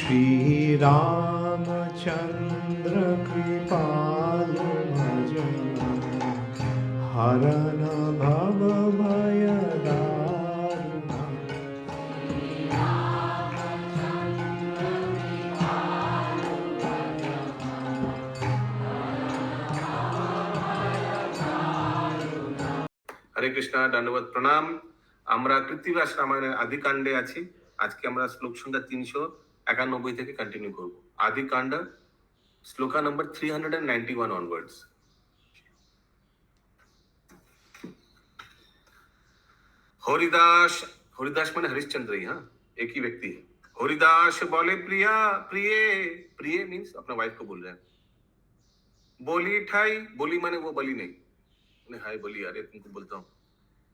श्री रामचंद्र कृपालु भजन हरन भव भय दारुण। হরে কৃষ্ণ, দণ্ডবত প্রণাম। আমরা কৃত্তিবাস রামায়ণের আদি কাণ্ডে আছি। আজকে আমরা শ্লোক সংখ্যা 391 থেকে কন্টিনিউ করব। আদি কাণ্ড শ্লোকা নম্বর 391 অনওয়ার্ডস। हरिदास, हरिदास माने हरिश्चंद्र ही, हाँ, एक ही व्यक्ति है। हरिदास बोले प्रिया प्रिय, प्रिय मीन्स अपना वाइफ को बोल रहे हैं। बोली ठाई, बोली माने वो बली नहीं, हाय बोली, अरे तुमको बोलता हूँ।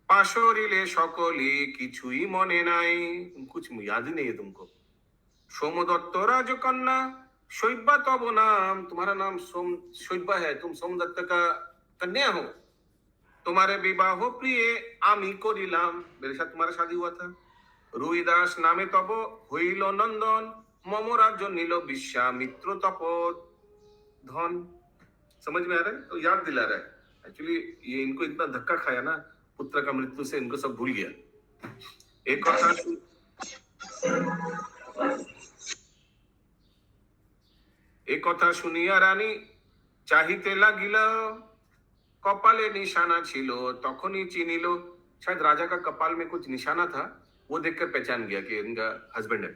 पाशोरिले सकली किछुई मने नाई, कुछ याद ही नहीं है तुमको। सोमदत्त राजकन्या शैब्या तब नाम, तुम्हारा नाम शैब्या है, तुम सोमदत्त का कन्या हो। तुम्हारे विवाह प्रिय आमी करिलाम, मेरे साथ तुम्हारा शादी हुआ था। रुईदास नामे तब हईल नंदन, मम राज्य नील विश्वामित्र तपोत धन। समझ में आ रहा है? तो याद दिला रहा है। एक्चुअली ये इनको इतना धक्का खाया ना पुत्र का मृत्यु से, इनको सब भूल गया। एक कथा सुनिया रानी चाहिते लागिल, कपाले निशाना छिलो तखनी चिनिलो। शायद राजा का कपाल में कुछ निशाना था, वो देखकर पहचान गया कि इनका हस्बैंड है।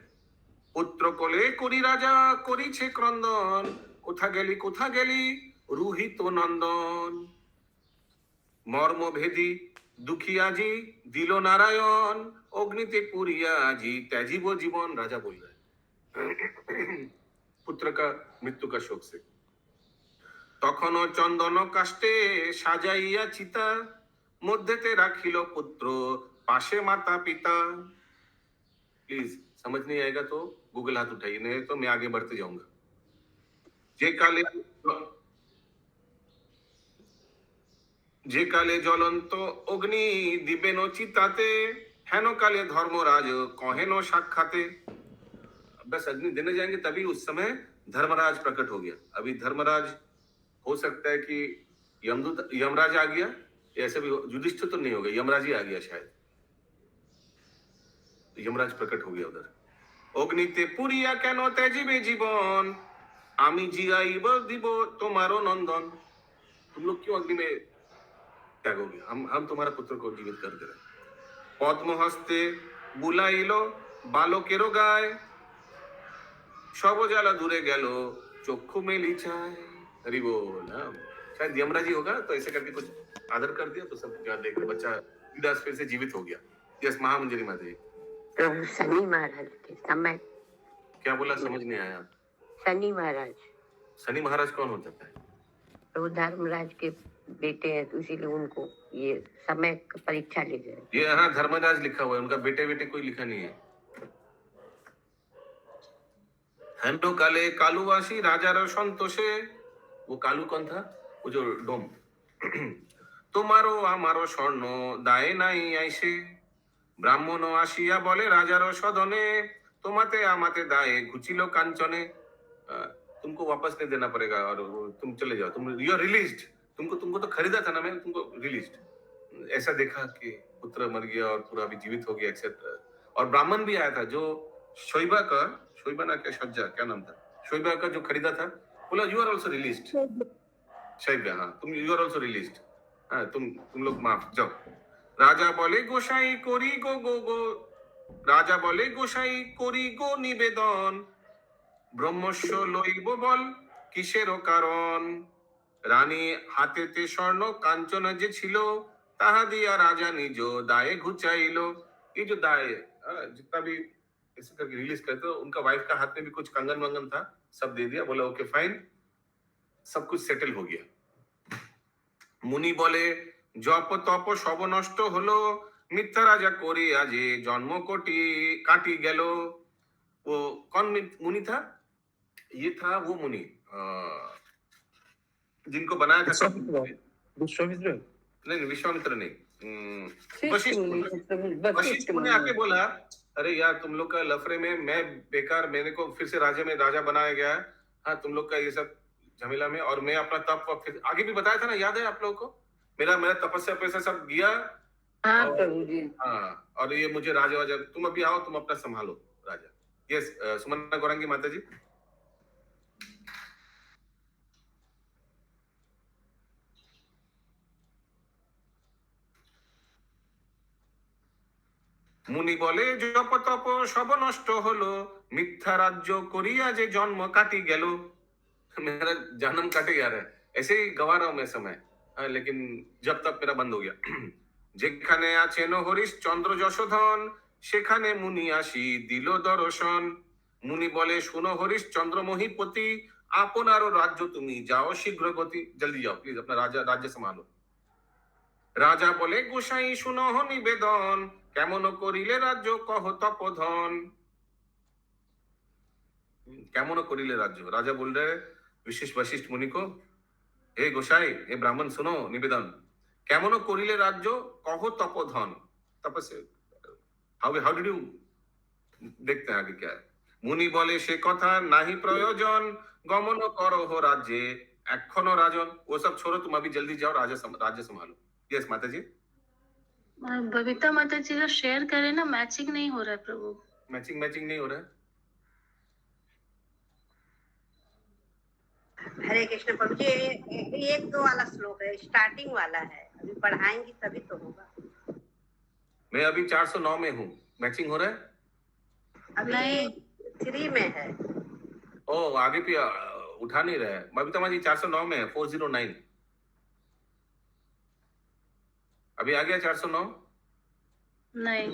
पुत्र कोले करी राजा करी छे क्रंदन, कोथा गेली रुहित नंदन। मर्म भेदी दुखी आजी दिल नारायण, अग्निते पुरिया आजी त्याजीब जीवन। राजा बोल रहे पुत्र का मृत्यु का शोक से। तखनो चंदन काष्टे साजाइया चिता, मध्यते राखिल पुत्र पाशे माता पिता। प्लीज समझ नहीं आएगा तो गूगल हाथ उठाइए, नहीं तो मैं आगे बढ़ते जाऊंगा। যে কালে জ্বলন্ত অগ্নি দিবেন চিতাতে, হেন কালে ধর্মরাজ কহেন সাক্ষাতে। बस अग्नि देने जाएंगे तभी उस समय धर्मराज प्रकट हो गया। अभी धर्मराज हो सकता है कि यमदूत यमराज आ गया, ऐसे भी युधिष्ठिर तो नहीं हो गया, यमराज ही आ गया शायद। यमराज प्रकट हो गया उधर। अग्निते पुरिया केन त्याजिबे जीवन, आमी जियाइब দিব তোমারও नंदन। तुम लोग क्यों अग्नि में त्यागोगे, हम तुम्हारा पुत्र को जीवित कर दे रहे। पद्म हस्ते बुलाइलो बालकेरो गाय, सब जाला दूरे गेलो चक्षु मेली छाय। हरि बोल। शायद यमराज ही होगा, तो ऐसे करके कुछ आदर कर दिया तो सब क्या देख बच्चा विदास फिर से जीवित हो गया। यस महामंजरी माता जी। तो शनि महाराज के समय क्या बोला, समझ नहीं आया। शनि महाराज, शनि महाराज कौन होता है? तो धर्मराज के बेटे हैं, तो इसीलिए उनको ये समय का परीक्षा ले गए। ये यहाँ धर्मराज लिखा हुआ है, उनका बेटे बेटे कोई लिखा नहीं है। हेलो काले कालुवासी राजा संतोषे, वो कालू कौन था? वो जो डोम। तुम्हारो आमारो स्वर्ण दाए नाई आइसे, ब्राह्मण आसिया बोले राजार सदने, तुम्हाते आमाते दाए घुचिलो कांचने। तुमको वापस नहीं देना पड़ेगा और तुम चले जाओ, तुम यू आर रिलीज्ड। तुमको तो खरीदा था ना, मैंने तुमको रिलीज्ड। ऐसा देखा कि पुत्र मर गया और पूरा भी जीवित हो गया एक्सेट्रा। और ब्राह्मण भी आया था जो शोइबा ना क्या सज्जा क्या नाम था, शोइबा का जो खरीदा था, बोला यू आर ऑल्सो रिलीज्ड। शोइबा, हाँ, तुम यू आर ऑल्सो रिलीज्ड। हाँ, तुम लोग माफ जाओ। राजा बोले गोसाई कोरी गो राजा बोले गोसाई कोरी गो निवेदन, ब्रह्मस्व लइब बल किसेर कारण। रानी हातेते स्वर्ण कांचन जे छिलो, ताहा दिया राजा निज दाए घुचाइलो। ये जो दाए जितना भी ऐसे करके रिलीज करते हो, उनका वाइफ का हाथ में भी कुछ कंगन वंगन था, सब दे दिया। बोला ओके फाइन, सब कुछ सेटल हो गया। मुनि बोले जप तप सब नष्ट हलो, मिथ्या राजा करे आजे जन्म कोटि काटी गेलो। वो कौन मुनि था? ये था वो मुनि जिनको बनाया था विश्वामित्र। नहीं, विश्वामित्र नहीं, वशिष्ठ मुनि आके बोला अरे यार तुम लोग का लफड़े में मैं बेकार, मेरे को फिर से राजा में राजा बनाया गया है। हाँ, तुम लोग का ये सब झमेला में, और मैं अपना तप फिर आगे भी बताया था ना, याद है आप लोगों को? मेरा मेरा तपस्या पैसा सब गया। हाँ और प्रभु जी। हाँ, और ये मुझे राजा वाजा, तुम अभी आओ, तुम अपना संभालो राजा। यस, सुमना गौरंगी माता जी। মুনি বলে জপ তপ সব নষ্ট হলো, মিথ্যা রাজ্য করিয়া যে জন্ম কাটি গেল। मेरा जन्म काटे जा रहा है, ऐसे ही गवा रहा हूं मैं समय। हाँ, लेकिन जब तक मेरा बंद हो गया। যেখানে আছেন হরিশ চন্দ্র যশোধন, সেখানে মুনি আসি দিল দর্শন। মুনি বলে শুনো হরিশ চন্দ্র মহিপতি, আপনারও রাজ্য তুমি যাও শীঘ্র গতি। जल्दी जाओ प्लीज, अपना राजा राज्य संभालो। রাজা বলে গোসাই শুনো নিবেদন, কেমন করিলে রাজ্য কহ তপধন। কেমন করিলে राज्य, राजा बोल रहे विशिष्ट वशिष्ठ मुनि को, हे गोसाई, हे ब्राह्मण सुनो निवेदन, কেমন করিলে রাজ্য কহ তপধন। तपस्या, हाउ डिड यू, देखते हैं आगे क्या है। মুনি বলে সে কথা নাহি প্রয়োজন, গমন করহ রাজ্যে এখনো রাজন। वो सब छोड़ो, तुम अभी जल्दी जाओ, राज्य संभालो। यस माता जी। बबीता माता जी का शेयर करें ना, मैचिंग नहीं हो रहा है प्रभु। मैचिंग नहीं हो रहा है। हरे कृष्ण प्रभु जी, एक दो वाला श्लोक है, स्टार्टिंग वाला है, अभी पढ़ाएंगी तभी तो होगा। मैं अभी 409 में हूँ, मैचिंग हो रहा है? अभी नहीं। 3 में है। ओ, आगे भी उठा नहीं रहा है। बबीता माँ जी 409 में है, 409। अभी आ गया 409? नहीं।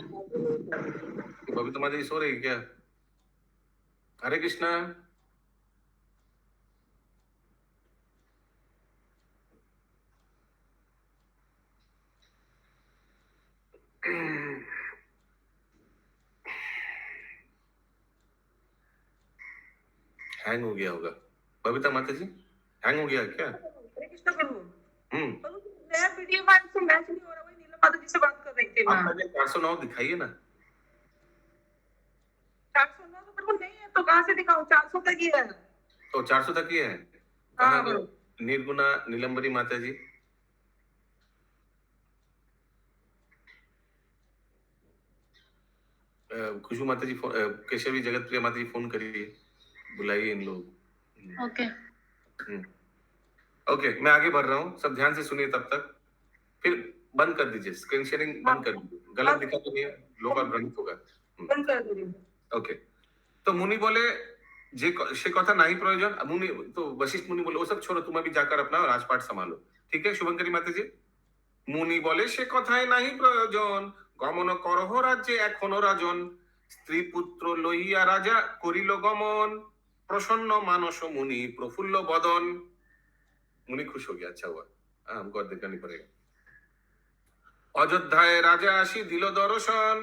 बबीता माँ जी सो रही क्या? हरे कृष्णा। हैंग हो गया होगा बबीता माता जी, हैंग हो गया क्या? हरे कृष्ण प्रभु। हम्म, नया वीडियो में से मैच नहीं हो रहा, वही नीलम माता जी से बात कर रही थी आप मैं। पहले 409 दिखाइए ना। 409 तो प्रभु नहीं है, तो कहाँ से दिखाऊं? 400 तक ही है। तो 400 तक ही है। हाँ, कहाँ गए? निर्गुणा नीलम्बरी माता जी। खुशबू माता जी, केशवी जगत प्रिय माता जी फोन करिए, बुलाइए इन लोग। ओके। ओके, मैं आगे बढ़ रहा हूँ, सब ध्यान से सुनिए तब तक। फिर बंद कर दीजिए, स्क्रीन शेयरिंग बंद कर दीजिए, गलत दिखा तो नहीं है, लोग और भ्रमित होगा। बंद कर दीजिए। ओके, तो मुनि बोले जे से कथा नहीं प्रयोजन। मुनि तो वशिष्ठ मुनि बोले वो सब छोड़ो, तुम अभी जाकर अपना राजपाट संभालो। ठीक है शुभंकरी माता जी। मुनि बोले से कथाय नहीं प्रयोजन, गमन करह राज्ये एखोनो राजन। स्त्री पुत्र लइया राजा करिल गमन, प्रसन्न मानस मुनि प्रफुल्ल बदन। मुनि खुश हो गया, अच्छा हुआ, हमको और देखना नहीं पड़ेगा। অযোধ্যায় রাজা আসি দিল দর্শন,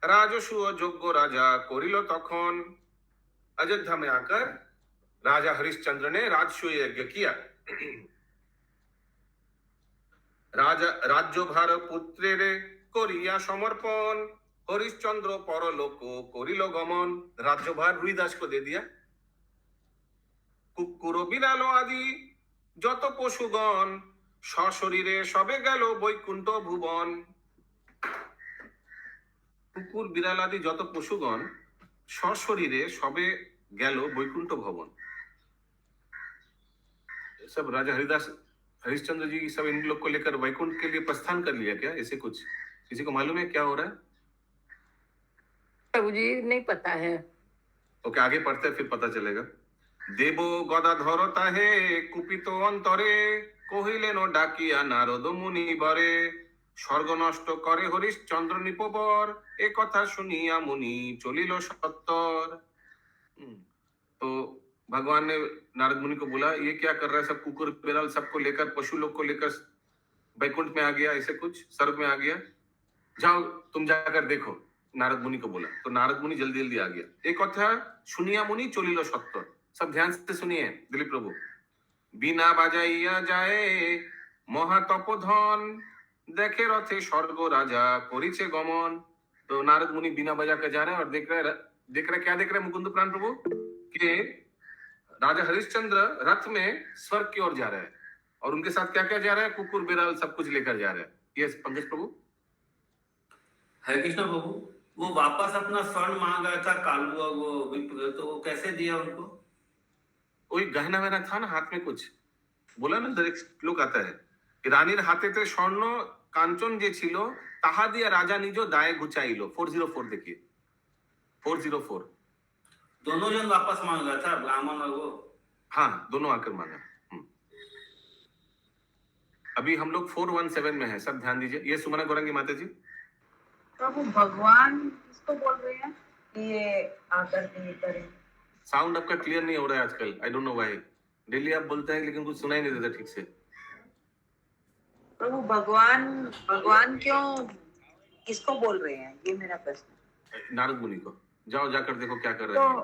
রাজসূয় যোগ্য রাজা করিল তখন। अयोध्या में आकर राजा हरिश्चंद्र ने राजसूय यज्ञ किया। राजा राज्यभार पुत्रेरे करिया समर्पण, हरिश्चंद्र परलोक करिल गमन। राज्यभार रुइदास को दे दिया। कुक्कुर बिड़ाल आदि যত পশুগণ, সশরীরে সবে গেল বৈকুণ্ঠ ভুবন। কুকুর বিড়াল আদি যত পশুগণ সশরীরে সবে গেল বৈকুণ্ঠ ভবন। सब राजा हरिदास हरिश्चंद्र जी सब इन लोग को लेकर वैकुंठ के लिए प्रस्थान कर लिया क्या? ऐसे कुछ किसी को मालूम है क्या हो रहा है? प्रभु जी नहीं पता है। ओके, आगे पढ़ते हैं फिर पता चलेगा। देव गदाधर ताहे कुपित अंतरे, कहिलेन डाकिया नारद मुनि बरे। स्वर्ग नष्ट करे हरिश्चंद्र निपबर, ए कथा सुनिया मुनि चलिल सत्तर। तो भगवान ने नारद मुनि को बोला, ये क्या कर रहा है? सब कुकुर बिड़ाल सबको लेकर, पशु लोग को लेकर वैकुंठ में आ गया, ऐसे कुछ स्वर्ग में आ गया। जाओ तुम जाकर देखो, नारद मुनि को बोला। तो नारद मुनि जल्दी जल्दी आ गया। एक कथा सुनिया मुनि चलिल सत्तर। सब ध्यान से सुनिए दिलीप प्रभु। बिना बाजाइया जाए महातपधन, देखे रथे स्वर्ग राजा करिछे गमन। तो नारद मुनि बिना बजा के जा रहे हैं और देख रहे क्या देख रहे हैं मुकुंद प्राण प्रभु कि राजा हरिश्चंद्र रथ में स्वर्ग की ओर जा रहे हैं और उनके साथ क्या क्या जा रहा है, कुकुर बिराल सब कुछ लेकर जा रहे हैं। ये पंकज प्रभु। हरे कृष्ण प्रभु, वो वापस अपना स्वर्ण मांग रहा था कालू और वो विप्र, तो वो कैसे दिया उनको? वही गहना वहना था ना हाथ में कुछ, बोला ना एक श्लोक आता है कि रानीर हाथे थे स्वर्ण कांचन जे छिलो ताहा दिया राजा निजो दाए घुचाइलो। 404 देखिए 404। दोनों जन वापस मांग रहा था, ब्राह्मण और वो। हाँ दोनों आकर मांगा। अभी हम लोग 417 में है, सब ध्यान दीजिए। ये सुमना गौरंगी माता जी। प्रभु भगवान किसको बोल रहे हैं कि ये आकर के ये करें? साउंड आपका क्लियर नहीं हो रहा है आजकल, आई डोंट नो व्हाई। डेली आप बोलते हैं लेकिन कुछ सुनाई नहीं देता ठीक से। प्रभु भगवान क्यों किसको बोल रहे हैं, ये मेरा प्रश्न। नारद मुनि को। जाओ जाकर देखो क्या कर रहे हैं।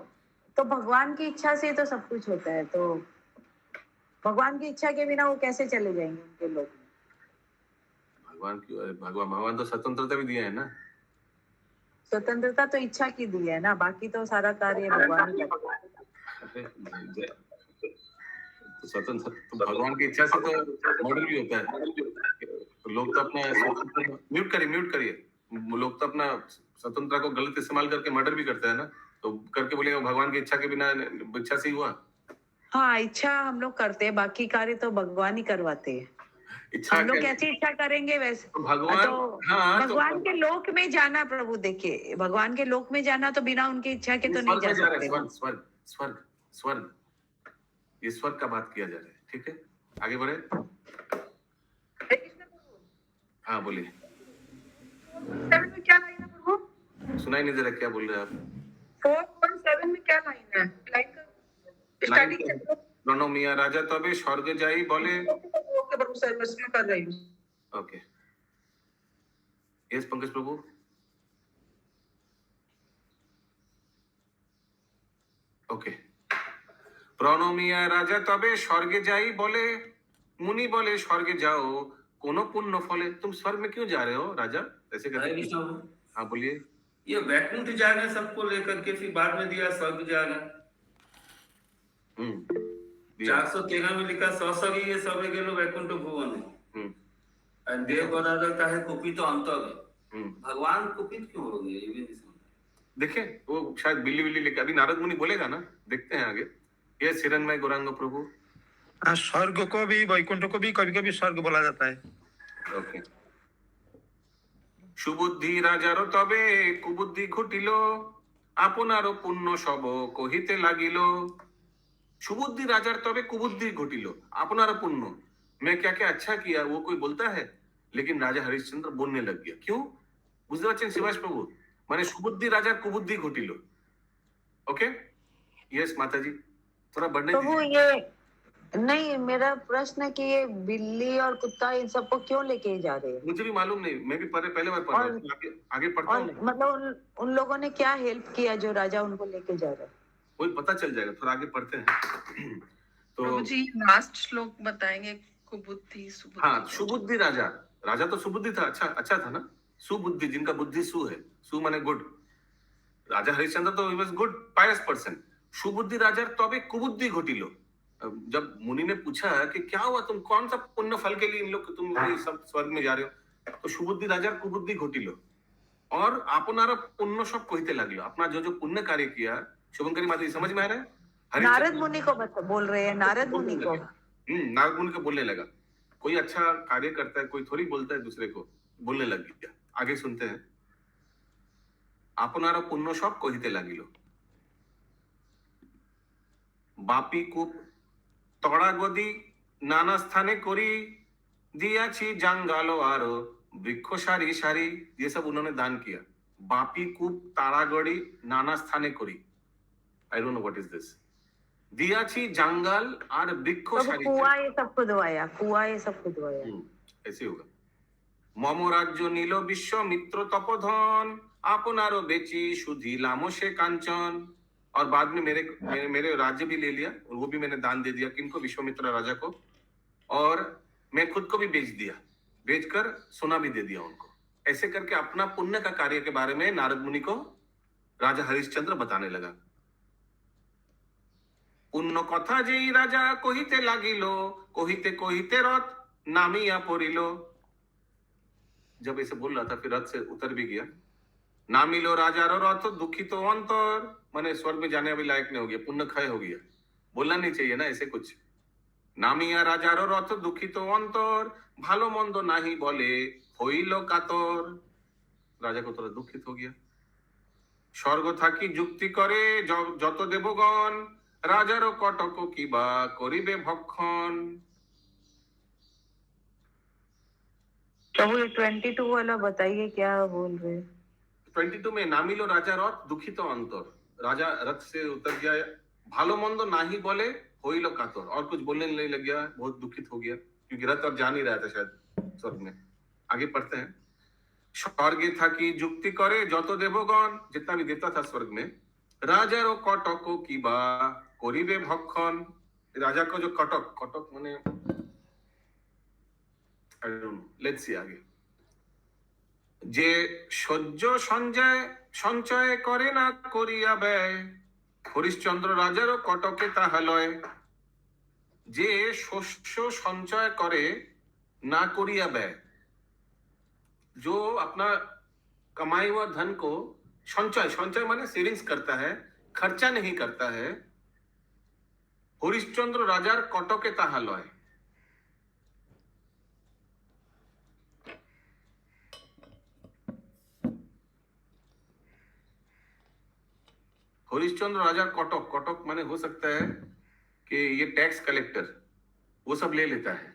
तो भगवान की इच्छा से तो सब कुछ होता है, तो भगवान की इच्छा के बिना वो कैसे चले जाएंगे उनके लोग में? भगवान तो स्वतंत्रता भी दिया है ना। स्वतंत्रता तो इच्छा की दी है ना, बाकी तो सारा कार्य भगवान ही करते हैं। तो स्वतंत्र तो भगवान की इच्छा से तो मर्डर भी होता है। तो लोग तो अपना म्यूट करिए लोग तो अपना स्वतंत्रता को गलत इस्तेमाल करके मर्डर भी करते हैं ना, तो करके बोलेगा भगवान की इच्छा के बिना, इच्छा से ही हुआ। हाँ इच्छा हम लोग करते हैं, बाकी कार्य तो भगवान ही करवाते हैं। हम लोग कैसी इच्छा करेंगे वैसे तो भगवान तो हाँ, भगवान के लोक में जाना प्रभु, देखिए भगवान के लोक में जाना तो बिना उनकी इच्छा के तो नहीं जा सकते। स्वर्ग ये स्वर्ग का बात किया जा रहा है। ठीक है आगे बढ़े। हाँ बोलिए। 417 में क्या लाइन है प्रभु? सुनाई नहीं दे रहा, क्या बोल रहे हैं आप? 417 में क्या लाइन है? लाइन का प्रणो मिया राजा तबे स्वर्ग जाई बोले। ओके प्रभु सर मैं कर रही हूँ। ओके यस पंकज प्रभु। ओके प्रणो मिया राजा तबे स्वर्ग जाई बोले, मुनि बोले स्वर्ग जाओ कोनो पुण्य फले। तुम स्वर्ग में क्यों जा रहे हो राजा? ऐसे हरे करके। कृष्ण प्रभु, हाँ बोलिए। ये वैकुंठ जा रहे सबको लेकर के, फिर बाद में दिया स्वर्ग जा रहे। 413 में लिखा सौसरी ये सब गेलो वैकुंठ भुवन है। देव गदाधर का है कुपित अंतर है। भगवान कुपित क्यों हो गए ये भी नहीं समझ। देखिए वो शायद बिल्ली बिल्ली लेके अभी नारद मुनि बोलेगा ना, देखते हैं आगे। ये सिरन्मय गौरांग प्रभु। स्वर्ग को भी वैकुंठ को भी कभी कभी स्वर्ग बोला जाता है। ओके सुबुद्धि राजार तबे कुबुद्धि घटिलो आपनारो पुण्य सब कहिते लागिलो। सुबुद्धि राजार तबे कुबुद्धि घटिलो आपनारो पुण्य, मैं क्या क्या अच्छा किया वो कोई बोलता है, लेकिन राजा हरिश्चंद्र बोलने लग गया। क्यों बुझते पारছেন शिवाज प्रभु? माने सुबुद्धि राजार कुबुद्धि घटिलो। ओके यस माता जी थोड़ा बढ़ने प्रभु दीजिए। ये नहीं, मेरा प्रश्न है कि ये बिल्ली और कुत्ता इन सबको क्यों लेके जा रहे हैं? मुझे भी मालूम नहीं, मैं भी पहले बार पढ़ रहा हूँ, आगे पढ़ता हूँ। मतलब उन लोगों ने क्या हेल्प किया जो राजा उनको लेके जा रहा है? वही पता चल जाएगा, थोड़ा आगे पढ़ते हैं। तो प्रभु जी लास्ट श्लोक बताएंगे। कुबुद्धि सुबुद्धि। हाँ सुबुद्धि राजा तो सुबुद्धि था, अच्छा था ना। सुबुद्धि जिनका बुद्धि सु है, सु माने गुड। राजा हरिश्चंद्र तो he was good pious person. सुबुद्धि राजा तबे कुबुद्धि घटिलो। जब मुनि ने पूछा कि क्या हुआ, तुम कौन सा पुण्य फल के लिए इन लोग तुम ये सब स्वर्ग में जा रहे हो, तो सुबुद्धि राजा कुबुद्धि घटिलो और आपनारा पुण्य सब कहिते लागलो। अपना जो पुण्य कार्य किया शुभंकरी माता समझ में आ रहा है? नारद मुनि को बोल रहे हैं, नारद मुनि को। नारद मुनि को बोलने लगा। कोई अच्छा कार्य करता है, कोई थोड़ी बोलता है दूसरे को, बोलने लग गया। आगे सुनते हैं। आपनारा पुण्य सब कहिते लागिलो बापी कूप तड़ा गदी नाना स्थाने करी दियाछि जंगालो आरो वृक्ष सारी सारी, ये सब उन्होंने दान किया। बापी कूप ताड़ागड़ी नाना स्थाने करी, I don't know what is this. दियाछि जंगल और वृक्ष सारी, कुआं ये सब खुदवाया, कुआं ये सब खुदवाया। ऐसे होगा। मम राज्य नील विश्व मित्र तपोधन आपनारो बेची सुधिलामो से कांचन। और बाद में मेरे राज्य भी ले लिया और वो भी मैंने दान दे दिया। किनको? विश्वामित्र राजा को। और मैं खुद को भी बेच दिया, बेचकर सोना भी दे दिया उनको। ऐसे करके अपना पुण्य का कार्य के बारे में नारद मुनि को राजा हरिश्चंद्र बताने लगा। पुण्य कथा जेई राजा कहिते लागिलो, कहिते कहिते रथ नामिया पड़िलो। जब ऐसे बोल रहा था फिर रथ से उतर भी गया। नामिलो राजा रो रथ दुखित अंतर, माने स्वर्ग में जाने अभी लायक नहीं हो गया, पुण्य क्षय हो गया। बोलना नहीं चाहिए ना ऐसे कुछ। नामिया राजा रो रथ दुखित अंतर, भालो मंद नाही बोले হইল কাতর। রাজা কত দুঃখিত हो गया। স্বর্গ থাকি যুক্তি করে যত দেবগণ, রাজারও কটক কিবা করিবে ভক্ষণ। प्रभु ये 22 वाला बताइए क्या बोल रहे? 22 में नामिलो राजा रथ दुखित अंतर, राजा रथ से उतर गया, भालो मंद नाही बोले होइलो कातर, और कुछ बोलने नहीं लग गया, बहुत दुखित हो गया क्योंकि रथ और जा नहीं रहा था शायद स्वर्ग में। आगे पढ़ते हैं। स्वर्गे थाकी जुक्ति करे যত দেবগণ, जितना भी देवता था स्वर्ग में, राजारो कटक किबा करिबे भक्षण। राजा को जो कटक, कटक माने आई डोंट नो, लेट्स सी आगे। যে সহ্য সঞ্চয় করে না করিয়া ব্যয়, হরিশ্চন্দ্র রাজারও কটকে তাহা লয়। যে শস্য সঞ্চয় করে না করিয়া ব্যয়, जो अपना कमाई हुआ धन को संचय माने सेविंग्स करता है, खर्चा नहीं करता है, हरिश्चंद्र राजार कटके ताहा लय। हरिश्चंद्र राजार कटक, कटक माने हो सकता है कि ये टैक्स कलेक्टर, वो सब ले लेता है।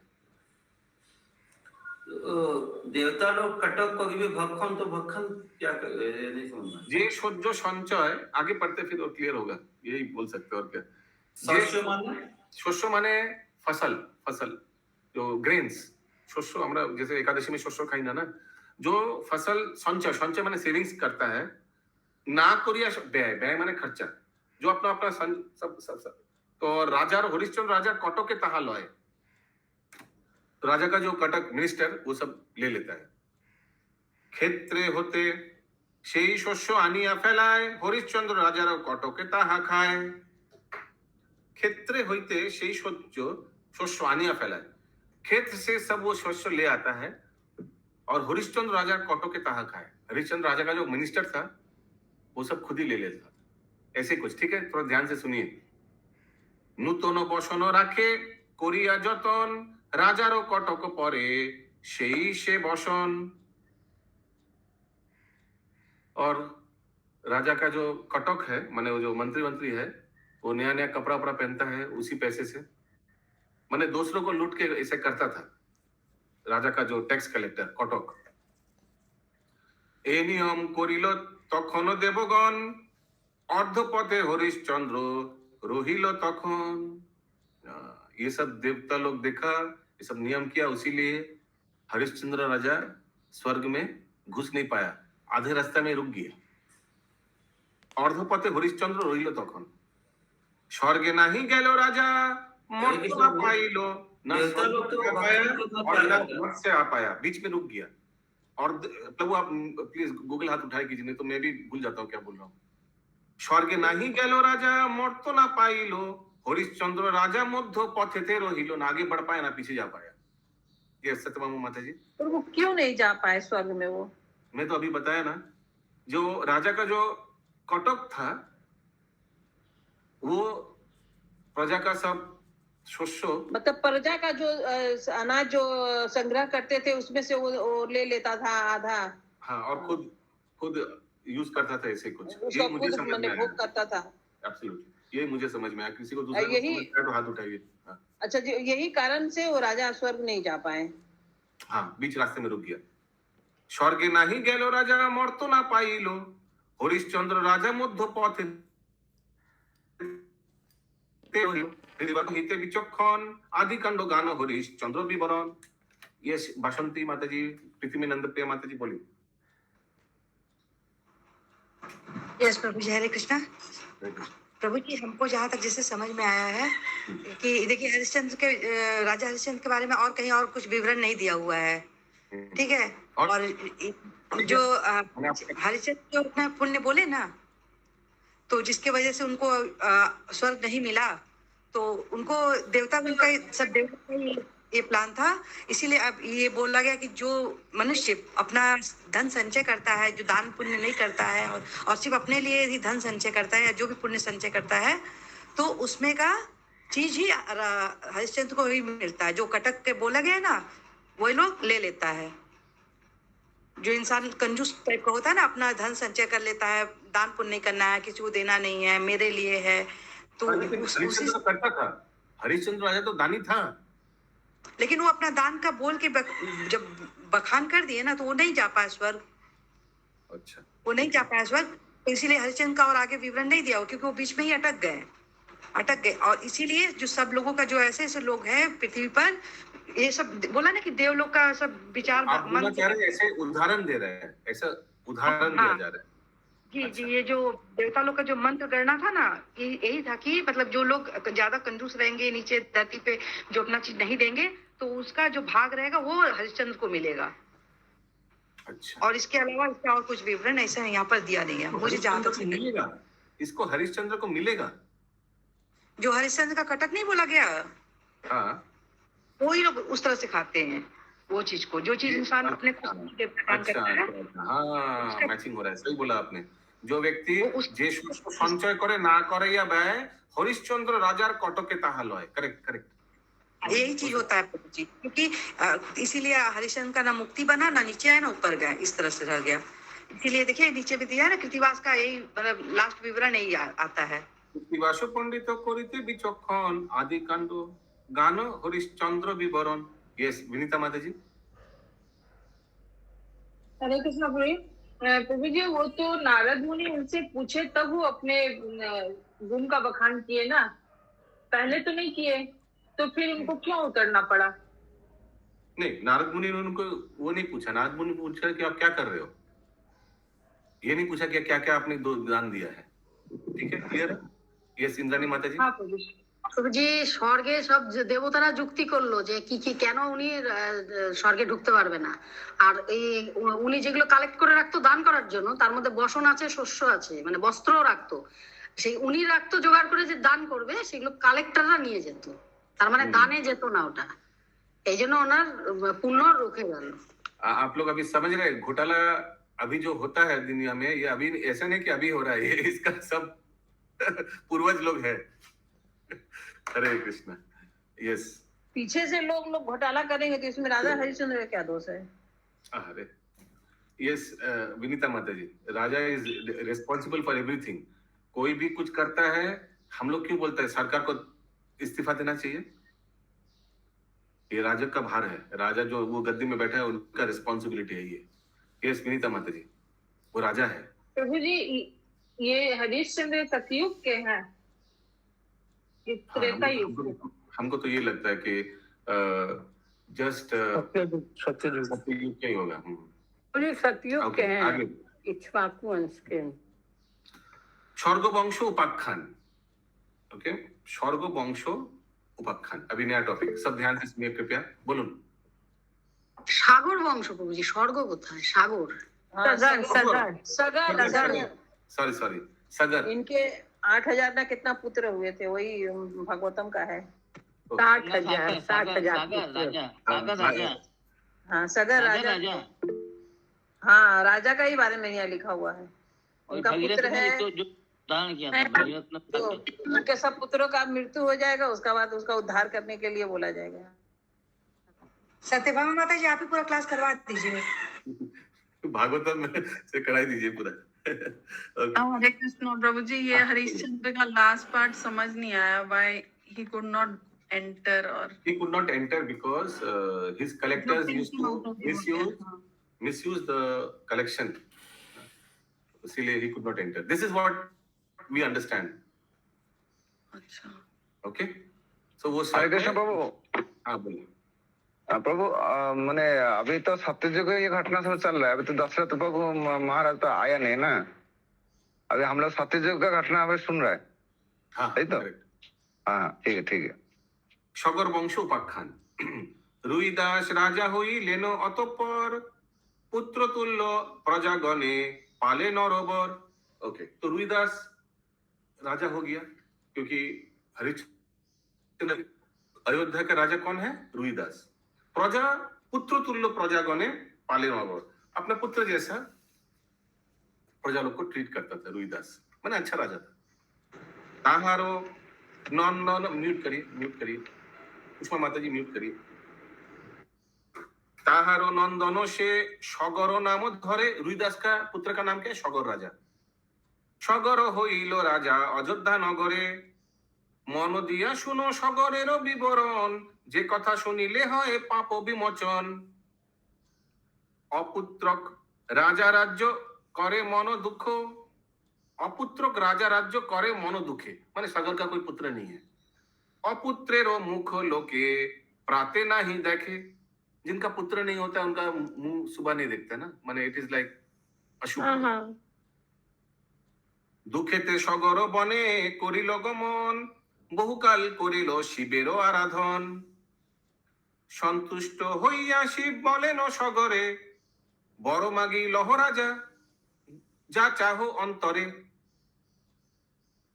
देवता लोग कटक करिबे भक्षण, तो भक्षण क्या नहीं समझना। जे सौज्य संचय, आगे पढ़ते फिर और क्लियर होगा, यही बोल सकते हो और क्या। शस्य माने फसल, फसल जो ग्रेन्स, शस्य हमरा जैसे एकादशी में शस्य खाई ना, जो फसल संचय माने सेविंग्स करता है, ना करिया व्यय, व्यय माने खर्चा, जो अपना अपना सब। तो राजा हरिश्चंद्र राजा कटके ताहा लय, तो राजा का जो कटक मिनिस्टर वो सब ले लेता है। क्षेत्रे होते সেই শস্য আনিয়া ফেলায়, হরিশ্চন্দ্র রাজারও কটকে তাহা খায়। क्षेत्र होते সেই শস্য আনিয়া ফেলায়, क्षेत्र से सब वो शस्य ले आता है और हरिश्चंद्र राजा कटके ताहा खाए। हरिश्चंद्र राजा का जो मिनिस्टर था वो सब खुद ही ले लेता, ऐसे कुछ। ठीक है, थोड़ा ध्यान से सुनिए। नूतन बसन राखे करिया যতন, राजारो कटक परे সেই সে বসন। और राजा का जो कटक है, माने वो जो मंत्री है, वो नया नया कपड़ा पहनता है उसी पैसे से, माने दूसरों को लूट के ऐसे करता था राजा का जो टैक्स कलेक्टर कटक। ए नियम करिल तखन देवगण, अर्धपथे हरिश्चंद्र रहिल तखन। ये सब देवता लोग देखा, ये सब नियम किया, उसीलिए हरिश्चंद्र राजा स्वर्ग में घुस नहीं पाया, आधे रास्ते में रुक गया। अर्धपथे हरिश्चंद्र रहिल तखन, स्वर्गे नहीं गेलो राजा, मर्त्य ना पाइलो, ना स्वर्ग पाया और ना मर्त्य आ पाया, बीच में रुक गया। और प्रभु आप प्लीज गूगल हाथ उठाए कीजिए, नहीं तो मैं भी भूल जाता हूँ क्या बोल रहा हूँ। स्वर्गे नहीं गेलो राजा, मर्त्य ना पाइलो, हरिश्चंद्र राजा मध्य पथे थे रहिलो, ना आगे बढ़ पाया ना पीछे जा पाया। ये सत्यभामा माता जी, पर वो क्यों नहीं जा पाए स्वर्ग में? वो मैं तो अभी बताया ना, जो राजा का जो कटक था वो प्रजा का सब शस्य, मतलब प्रजा का जो अनाज जो संग्रह करते थे उसमें से वो ले लेता था आधा। हाँ, और खुद यूज करता था ऐसे कुछ। उसका खुद मैंने भोग करता था। एब्सोल्युटली, ये मुझे समझ में आया। किसी को दूसरा यही तो हाथ उठाइए। हाँ। अच्छा जी, यही कारण से वो राजा स्वर्ग नहीं जा पाए। हाँ, बीच रास्ते में रुक गया। स्वर्गे नहीं गेलो राजा, मर्त्य ना पाइलो, हरिश्चंद्र राजा मध्य पथे हिते विचक्षण, आदि कांड गान हरिश्चंद्र विवरण। ये बासंती माता जी, पृथ्वी नंद प्रिया माता जी बोली। यस प्रभु जी, हरे कृष्णा। प्रभु जी, हमको जहाँ तक जैसे समझ में आया है कि देखिए हरिश्चंद्र के राजा हरिश्चंद्र के बारे में और कहीं और कुछ विवरण नहीं दिया हुआ है, ठीक है। और जो हरिश्चंद्र जो अपना पुण्य बोले ना, तो जिसके वजह से उनको स्वर्ग नहीं मिला, तो उनको देवता का सब देवता का ही ये प्लान था। इसीलिए अब ये बोला गया कि जो मनुष्य अपना धन संचय करता है, जो दान पुण्य नहीं करता है और सिर्फ अपने लिए ही धन संचय करता है या जो भी पुण्य संचय करता है, तो उसमें का चीज ही हरिश्चंद्र को ही मिलता है। जो कटक के बोला गया ना, वही लोग ले लेता है। जो इंसान कंजूस टाइप का होता है ना, अपना धन संचय कर लेता है, दान पुण्य नहीं करना है, किसी को देना नहीं है, मेरे लिए है, तो हरिश्चंद्र करता था। हरिश्चंद्र राजा तो दानी था, लेकिन वो अपना दान का बोल के जब बखान कर दिए ना, तो वो नहीं जा पाया स्वर्ग। अच्छा, वो नहीं जा पाया स्वर्ग, तो इसीलिए हरिश्चंद्र का और आगे विवरण नहीं दिया, क्योंकि वो बीच में ही अटक गए। और इसीलिए जो सब लोगों का जो ऐसे ऐसे लोग हैं पृथ्वी पर, ये सब बोला ना कि देवलोक का सब विचार आप बोलना चाह रहे हैं, ऐसे उदाहरण दे रहे हैं, ऐसा उदाहरण दिया जा रहा है। जी अच्छा। जी, ये जो देवता लोग का जो मंत्र गणना था ना, यही था कि मतलब जो लोग ज्यादा कंजूस रहेंगे, नीचे धरती पे जो अपना चीज नहीं देंगे, तो उसका जो भाग रहेगा वो हरिश्चंद्र को मिलेगा। अच्छा, और इसके अलावा इसका और कुछ विवरण ऐसा यहाँ पर दिया नहीं है मुझे जहाँ तक। मिलेगा, इसको हरिश्चंद्र को मिलेगा। जो हरिश्चंद्र का कटक नहीं बोला गया, हाँ, वो ही लोग उस तरह से खाते हैं वो चीज को, जो चीज इंसान अपने को प्रदान अच्छा, करता है। हाँ, मैचिंग हो रहा है, सही बोला आपने। जो व्यक्ति उस- যে সুস্থ সঞ্চয় করে না করে या ব্যয় হরিশ্চন্দ্র রাজার কটকে তাহা লয়। Correct correct. यही चीज होता है प्रभु जी, क्योंकि इसीलिए हरिश्चंद्र का ना मुक्ति बना, ना नीचे आया, ना ऊपर गया, इस तरह से रह गया। इसीलिए देखिए नीचे भी दिया है ना, कृतिवास का यही मतलब लास्ट विवरण यही आता है। কৃত্তিবাস পণ্ডিত করিতে বিচক্ষণ আদি কাণ্ড গান হরিশ্চন্দ্র বিবরণ। यस, विनीता माता जी। हरे कृष्ण प्रभु जी, वो तो नारद मुनि उनसे पूछे तब वो अपने गुण का बखान किए ना, पहले तो नहीं किए, तो फिर उनको क्यों उतरना पड़ा? नहीं, नारद मुनि ने उनको वो नहीं पूछा। नारद मुनि ने पूछा कि आप क्या कर रहे हो, ये नहीं पूछा कि क्या क्या आपने दो दान दिया है। ठीक है, क्लियर है? यस, इंद्राणी माता जी। हाँ प्रभु जी। যে স্বর্গে সব যে দেবতারা যুক্তি করলো যে কি কেন উনি স্বর্গে ঢুকতে পারবে না, আর এই উনি যেগুলো কালেক্ট করে রাখতো দান করার জন্য, তার মধ্যে বসন আছে, শস্য আছে, মানে বস্ত্রও রাখতো, সেই উনি রাখতো জোগাড় করে যে দান করবে, সেগুলো কালেক্টররা নিয়ে যেত, তার মানে দানে যেত না ওটা, এই জন্য ওনার পুণ্য রুখে গেল। आप लोग अभी समझ रहे हैं, घोटाला अभी जो होता है दुनिया में, ये अभी ऐसा नहीं कि अभी हो रहा है, ये इसका सब पूर्वज लोग हैं। हरे कृष्णा। यस, पीछे से लोग घोटाला करेंगे तो इसमें राजा हरिश्चंद्र का क्या दोष है? अरे यस, विनीता माता जी, राजा इज रिस्पॉन्सिबल फॉर एवरीथिंग। कोई भी कुछ करता है, हम लोग क्यों बोलते हैं सरकार को इस्तीफा देना चाहिए? ये राजा का भार है, राजा जो वो गद्दी में बैठा है उनका रिस्पॉन्सिबिलिटी है ये। यस, विनीता माता जी, वो राजा है। प्रभु जी, ये हरिश्चंद्र सतयुग के हैं, ये त्रेता युग के? हमको तो ये लगता है कि जस्ट सत्ययुग का ही होगा। सतयुग के हैं, आगे इक्ष्वाकु वंश के। स्वर्ग वंश उपाख्यान। ओके, स्वर्ग वंश उपाख्यान, अभी नया टॉपिक, सब ध्यान से सुनिए कृपया। बोलूं, সাগর বংশ প্রভুজি, স্বর্গ কোথায়? সাগর, सॉरी सॉरी, सगर। इनके 8,000 ना कितना पुत्र हुए थे, वही भागवतम का है। 60,000 हाँ, सगर राजा। हाँ, राजा का ही बारे में यहाँ लिखा हुआ है। उनका पुत्र है, तो उनके सब पुत्रों का मृत्यु हो जाएगा, उसका बाद उसका उद्धार करने के लिए बोला जाएगा। सत्यभामा माता जी, आप ही पूरा क्लास करवा दीजिए, भागवतम में से कराई दीजिए पूरा। हरे कृष्ण प्रभु जी, ये हरिश्चंद्र का लास्ट पार्ट समझ नहीं आया, why he could not enter, और He could not enter because his collectors used to misuse the collection. इसलिए he could not enter. This is what we understand. अच्छा, Okay? So वो हरे कृष्ण प्रभु। हाँ बोलिए। प्रभु मैंने अभी तो सत्ययुग ये घटना सब चल रहा है, अभी तो दशरथ प्रभु महाराज तो आया नहीं ना, अभी हम लोग सत्ययुग का घटना अभी सुन रहे हैं। हाँ, सही तो? हाँ, ठीक है ठीक है। সগর বংশ উপাখ্যান। রুইদাস রাজা হই লেনো অতঃপর पुत्र तुल्य प्रजागणे पाले नरोवर। ओके, तो रुईदास राजा हो गया, क्योंकि हरिश्चंद्र अयोध्या का राजा कौन है? रुईदास। प्रजा पुत्र तुल्य प्रजागणे पाले नरोवर, अपने पुत्र जैसा प्रजा लोग को ट्रीट करता था रुईदास, मैंने अच्छा राजा था। ताहारो नंदन, म्यूट करिए उष्मा माता जी, म्यूट करिए। ताहारो नंदन से सगर नाम धरे, रुईदास का पुत्र का नाम क्या है? सगर राजा। सगर हईल राजा अयोध्या नगरे, मन दिया शुनो सगरेर विवरण, जे कथा शुनिले हय पाप विमोचन। अपुत्रक राजा राज्य करे मन दुख, अपुत्रक राजा राज्य करे मन दुखे, माने सगर का कोई पुत्र नहीं है। अपुत्रेरो मुख लोके प्राते नाही देखे, जिनका पुत्र नहीं होता उनका मुंह सुबह नहीं देखता ना, माने इट इज लाइक अशुभ। दुखेते सगर बने करिल गमन, बहुकाल करिल शिवेर आराधन। सन्तुष्ट हইয়া शिव বলেন সগরে, বড় মাগি লহ রাজা যা চাহ অন্তরে।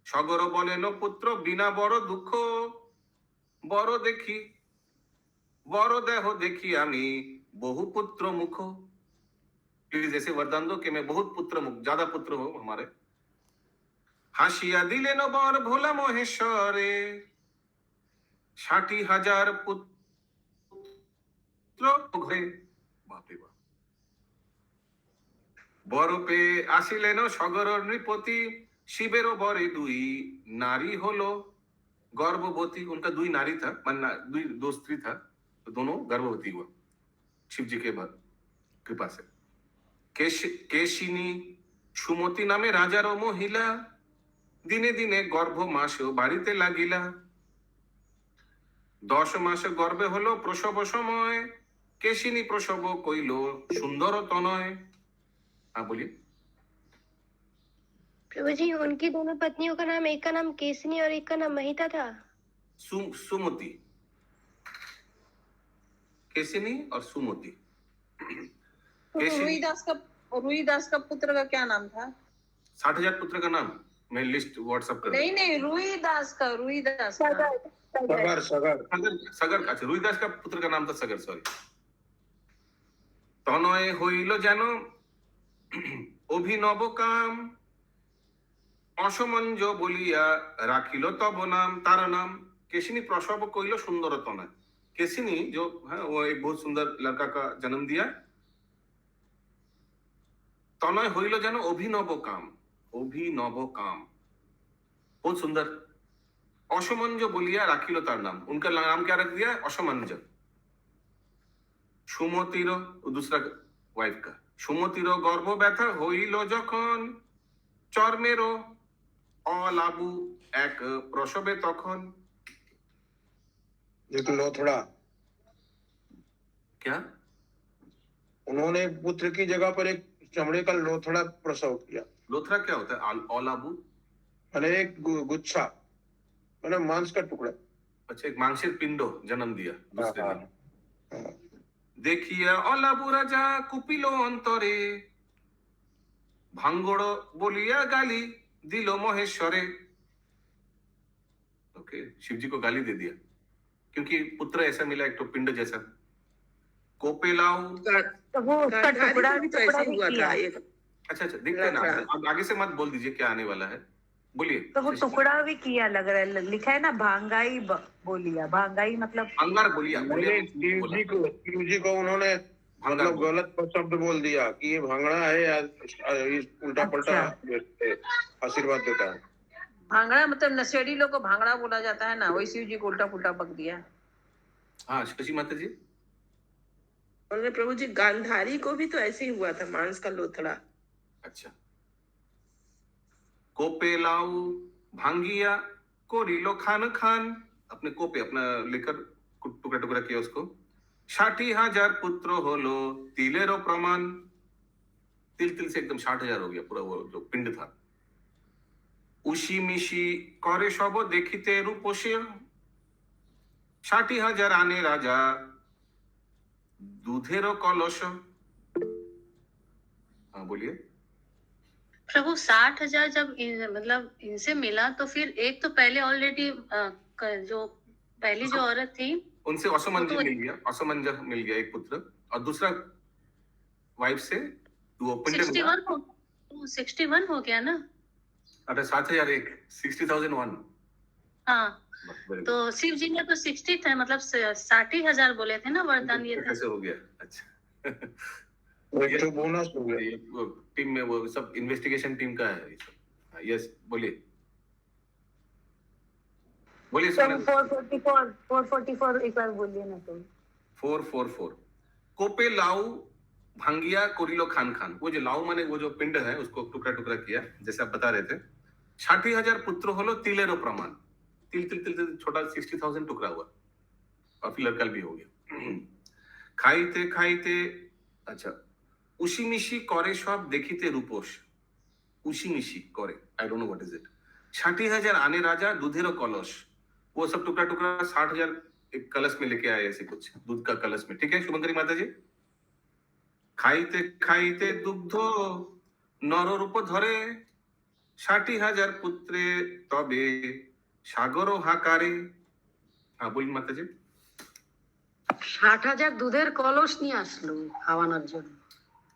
সগর বলেন পুত্র বিনা বড় দুঃখ, বড় দেখি বড় দেহ দেখি আমি বহু पुत्र मुख। प्लीज ऐसे वरदान दो कि मैं बहुत पुत्र मुख, ज्यादा पुत्र हो हमारे। हासिया दिलेन बर भोला महेश्वरे, 60,000 पुत्र घरे। बाप रे बाप। बड़ पे आसिलेन सगर नृपति, शिवेर बरे दुई नारी होलो गर्भवती। उनका दुई नारी था, दुई दो स्त्री था, तो दोनों गर्भवती हुआ शिव जी के बाद कृपा से। केशिनी सुमति नामे राजार महिला, दिने दिने गर्भ मास बाड़ीते लागिला। 10 मास गर्भे हलो प्रसव समय, केशिनी प्रसव कइल सुंदर तनय। हाँ बोलिए। प्रभु जी, उनकी दोनों पत्नियों का नाम, एक का नाम केसनी और एक का नाम महिता था। सुमति, केशिनी और सुमति। रुईदास का पुत्र का क्या नाम था? 60,000 पुत्र का नाम मैं लिस्ट व्हाट्सएप कर। नहीं, रुईदास का सगर। अच्छा, रुईदास का पुत्र का नाम था सगर, सॉरी। तनय हইল যেন অভিনব কাম, অসমঞ্জ বলিয়া রাখিল তব নাম। তার नाम केशिनी प्रसव कइल सुंदर तनय। केशिनी जो है वो एक बहुत सुंदर लड़का का जन्म दिया। तनय हইল যেন অভিনব কাম, অভিনব কাম, बहुत सुंदर। অসমঞ্জ বলিয়া রাখিল তার नाम, उनका नाम क्या रख दिया? অসমঞ্জ। সুমতির, दूसरा वाइफ का, সুমতির गर्भ ব্যথা হইল যখন, চর্মের অলাবু এক প্রসবে তখন। एक लोथड़ा, क्या? उन्होंने पुत्र की जगह पर एक चमड़े का लोथड़ा प्रसव किया। लोथड़ा क्या होता है? औलाबू मैंने एक गुच्छा, मैंने मांस का टुकड़ा। अच्छा, एक मांसेर पिंडो जन्म दिया दूसरे दिन। देखिया অলাবু রাজা কুপিল অন্তরে, ভাঙ্গড় বলিয়া গালি দিল মহেশ্বরে। ओके, शिव जी को गाली दे दिया क्योंकि पुत्र ऐसा मिला, एक तो पिंड जैसा। कोपेलाऊ, तो वो उसका टुकड़ा भी तो ऐसे हुआ था। अच्छा, देखते हैं ना, अब आगे से मत बोल दीजिए क्या आने वाला है, बोलिए। तो वो टुकड़ा भी किया लग रहा है, लिखा है ना भांगाई बोलिया। भांगाई मतलब अंगार बोलिया। शिव जी को उन्होंने मतलब गलत शब्द बोल दिया कि ये भांगड़ा है या उल्टा पलटा आशीर्वाद देता है। भांगड़ा मतलब नशेड़ी लोग को भांगड़ा बोला जाता है ना, वही शिव जी को उल्टा पुल्टा बक दिया। हाँ, शशि माता जी। और प्रभु जी, गांधारी को भी तो ऐसे ही हुआ था, मांस का लोथड़ा। अच्छा। कोपेलाऊ भांगिया कोरिलो खान खान, अपने कोपे अपना लेकर टुकड़ा टुकड़ा किया उसको। 60,000 पुत्र होलो तिलेरो प्रमाण, तिल से एकदम 60,000 हो गया पूरा वो जो पिंड था। उशी मिशी करे सब देखिते रूपसे, 60,000 आने राजा दूधेरो कलश। हाँ बोलिए। प्रभु 60,000 जब मतलब इनसे मिला तो फिर एक तो पहले ऑलरेडी जो पहली जो औरत थी उनसे असमंजस मिल गया, असमंजस मिल गया एक पुत्र, और दूसरा वाइफ से वो पिंड मिला। 61 हो गया ना। अरे 7,001, 60,001। हाँ तो शिव जी ने तो 60 थे, मतलब 60,000 बोले थे ना वरदान ये थे। कैसे हो गया? अच्छा एक तो बोनस हो गया। ये वो टीम में वो सब इन्वेस्टिगेशन टीम का है ये सब। यस बोलिए बोलिए। 444 एक बार बोलिए ना तुम। 444 कोपे लाऊ भांगिया कोरिलो खान खान। वो जो लाऊ माने वो जो पिंड है उसको टुकड़ा टुकड़ा किया, जैसे आप बता रहे थे। 60,000 पुत्र होलो तिलेरो प्रमाण। तिल तिल तिल तिल छोटा 60,000 टुकड़ा हुआ, और फिर लड़का भी हो गया। खाइते खाइते, अच्छा, उसी मिशी करे सब देखिते रूपोश। उसी मिशी करे, आई don't know what is it. 60,000 आने राजा दूधेरो कलश। वो सब टुकड़ा टुकड़ा 60,000 एक कलश में लेके आए, ऐसे कुछ दूध का कलश में। ठीक है शुभंकरी माता जी। खाइते खाइते दुग्धो नर रूप धरे 60,000 पुत्रे तबे সাগরও হাকারে। হ্যাঁ বলুন মাতাজি। 60,000 দুধের কলস নিয়ে আসলো খাওয়ানোর জন্য।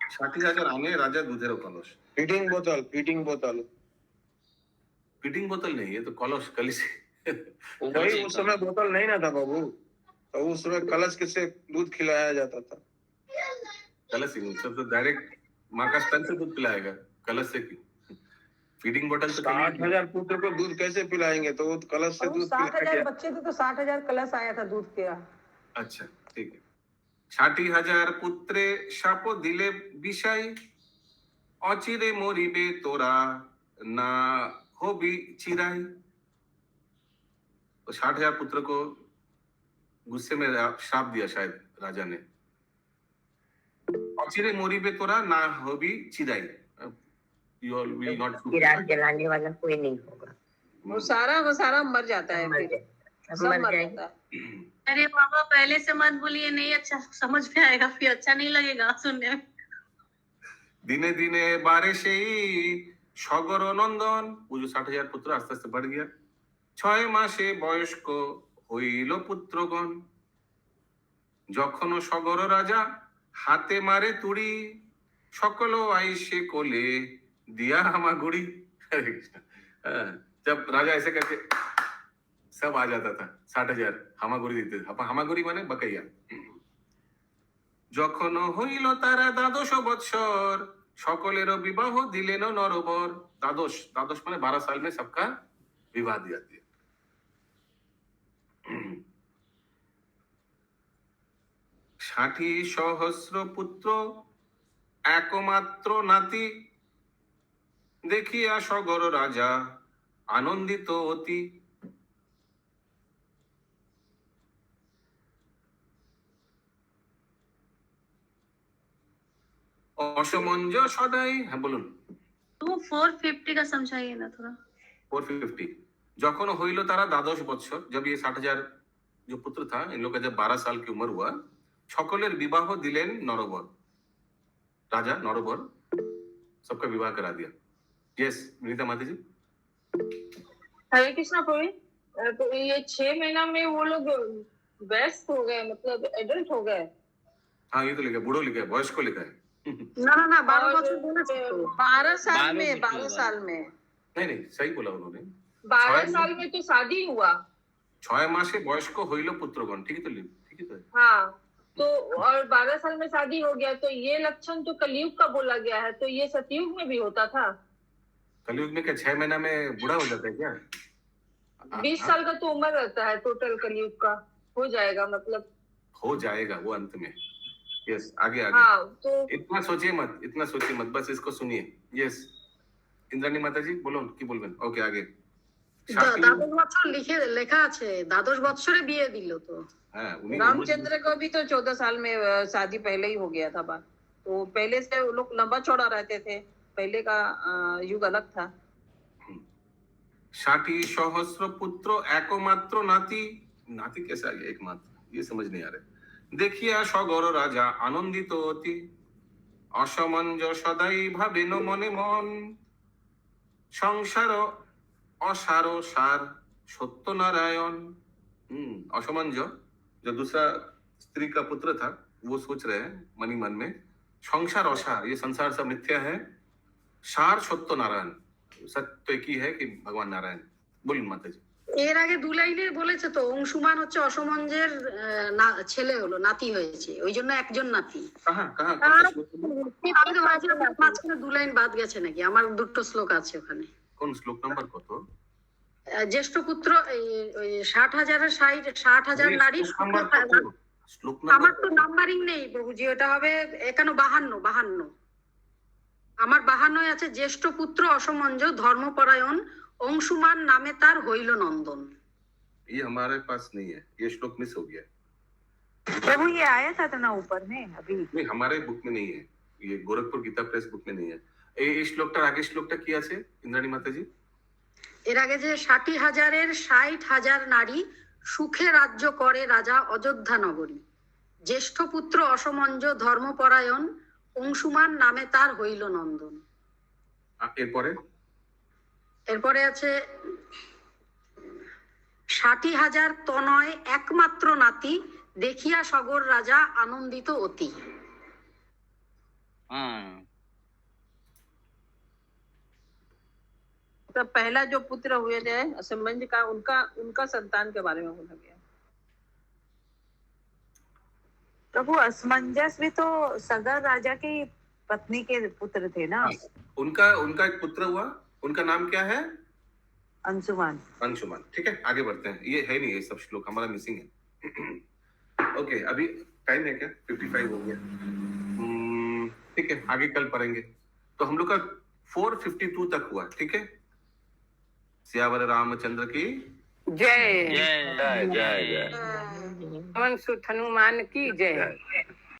60,000 আনে রাজা দুধের কলস। फीडिंग बोतल, फीडिंग बोतल। फीडिंग बोतल नहीं, ये तो कलश, कलश। वही उस समय बोतल नहीं ना था बाबू, तो उस समय कलश किससे दूध खिलाया जाता था? कलश ही सब तो डायरेक्ट माँ का स्तन से दूध पिलाएगा, कलश से क्यों? फीडिंग बोतल तो 60,000 पुत्र को दूध कैसे पिलाएंगे? तो वो कलश से दूध 60,000 बच्चे थे तो 60,000 कलश आया था दूध का। अच्छा ठीक है। 60,000 पुत्रे शापो दिले विषय অচিরে মরিবে তোরা না হবি চিরাই। तो 60,000 पुत्र को गुस्से में श्राप दिया शायद राजा ने। অচিরে মরিবে তোরা না হবি চিরাই। You all will not चिराग जलाने वाला कोई नहीं होगा। वो सारा मर जाता है, फिर सब मर जाता है। अरे बाबा पहले से मत बोलिए, नहीं अच्छा समझ में आएगा, फिर अच्छा नहीं लगेगा सुनने में। दिने दिने बारे से ही सगर नंदन। वो जो 60,000 पुत्र आस्ते आस्ते बढ़ गया। 6 मासे বয়স্ক হইল পুত্রগণ। যখন সগর রাজা হাতে মারে তুড়ি সকল আইসে কোলে दिया हमागुड़ी। हरे कृष्ण। जब राजा ऐसे करके सब आ जाता था, 60,000 हामागुड़ी देते थे। हामागुड़ी माने बकैया। যখন হইল তারা দ্বাদশ বৎসর সকলের বিবাহ দিলেন নরবর। দ্বাদশ, দ্বাদশ মানে 12 साल में सबका विवाह दिया दिया। 60,000 পুত্র একমাত্র নাতি দেখিয়া সগর রাজা আনন্দিত অতি। অসমঞ্জ সদাই। হ্যাঁ বলুন। तो 450 का समझाइए ना थोड़ा। 450 যখন হইল তারা দ্বাদশ বৎসর, जब ये 60,000 जो पुत्र था, इन लोग का जब 12 साल की उम्र हुआ, সকলের বিবাহ দিলেন নরবর। राजा नरबर सबका विवाह करा दिया। यस विनीता माता जी। हरे कृष्णा प्रभु, तो ये 6 महीना में वो लोग व्यस्त हो गए, मतलब एडल्ट हो गए। हाँ ये तो लिखा है, बूढ़ो लिखा है, वयस्क को लिखा है। না না না 12 বছর বলেছে তো। 12 साल में 12 साल में नहीं नहीं सही बोला उन्होंने। 12 साल में तो शादी हुआ। 6 मासे বয়স্ক হইল পুত্রগণ। ठीक है तो ठीक है तो। हाँ तो और 12 साल में शादी हो गया, तो ये लक्षण तो कलयुग का बोला गया है, तो ये सतयुग में भी होता था। कलयुग में क्या 6 महीना में बूढ़ा हो जाता है क्या? 20 साल का तो उम्र रहता है टोटल कलयुग का। हो जाएगा मतलब। हो जाएगा वो अंत में। यस आगे आगे। हाँ तो इतना सोचिए मत, इतना सोचिए मत, बस इसको सुनिए। यस इंद्राणी माता जी बोलो কি বলবেন? ওকে আগে। দ্বাদশ বছর লেখা আছে, দ্বাদশ বছরে বিয়ে দিল তো। হ্যাঁ উনি रामचंद्र को भी तो 14 साल में शादी पहले ही हो गया था बात। तो पहले से वो लोग लंबा चौड़ा रहते थे, पहले का युग अलग था। 60,000 पुत्र एकमात्र नाती। नाती कैसे आ गया एकमात्र, ये समझ नहीं आ रहा। देखिया सगर राजा आनंदित अति। অসমঞ্জ সদাই ভাবেন মনে মন, সংসার असार सार सत्यनारायण। असमंज जो दूसरा स्त्री का पुत्र था वो सोच रहे हैं मनी मन में, संसार असार, ये संसार सब मिथ्या है, सार सत्यनारायण, सत्य तो एक ही है कि भगवान नारायण। बोलिए माता जी। এর আগে দু লাইনে বলেছে তো, অংশুমান হচ্ছে অসমঞ্জের ছেলে হলো, নাতি হয়েছে, ওই জন্য একজন নাতি। মাঝখানে দু লাইন বাদ গেছে নাকি? আমার দুটো শ্লোক আছে ওখানে। কোন শ্লোক নাম্বার কত? জ্যেষ্ঠ পুত্র 60,000 60,000 নারী। আমার তো নাম্বারিং নেই বাবুজি, ওটা হবে 52। আমার 52 আছে। জ্যেষ্ঠ পুত্র অসমঞ্জ ধর্মপরায়ণ, অংশুমান নামে তার হইল নন্দন। ये हमारे पास नहीं है, ये श्लोक मिस हो गया। प्रभु ये आया था ना ऊपर में अभी? नहीं, हमारे बुक में नहीं है, ये गोरखपुर गीता प्रेस बुक में नहीं है। এই শ্লোকটার আগে শ্লোকটা কি আছে ইন্দ্রাণী মাতাজি? এর আগে যে 60,000-এর 60,000 নারী সুখে রাজ্য করে রাজা অযোধ্যা নগরী, জ্যেষ্ঠ পুত্র অসমঞ্জ ধর্মপরায়ণ, অংশুমান নামে তার হইল নন্দন। এরপরে আছে 60,000 তনয় একমাত্র নাতি, দেখিয়া সগর রাজা আনন্দিত অতি। तो पहला जो पुत्र हुए थे असमंज का, उनका संतान के बारे में बोला गया। प्रभु असमंजस भी तो सगर राजा की पत्नी के पुत्र थे ना? उनका एक पुत्र हुआ, उनका नाम क्या है? अंशुमान। अंशुमान। ठीक है, आगे बढ़ते हैं। ये है नहीं, ये सब श्लोक हमारा मिसिंग है। ओके, अभी टाइम है क्या? 55 हो गया। ठीक है, आगे कल पढ़ेंगे। तो हम लोग का 452 तक हुआ। ठीक है, सियावर रामचंद्र की जय। जय जय जय। पवन सुत हनुमान की जय।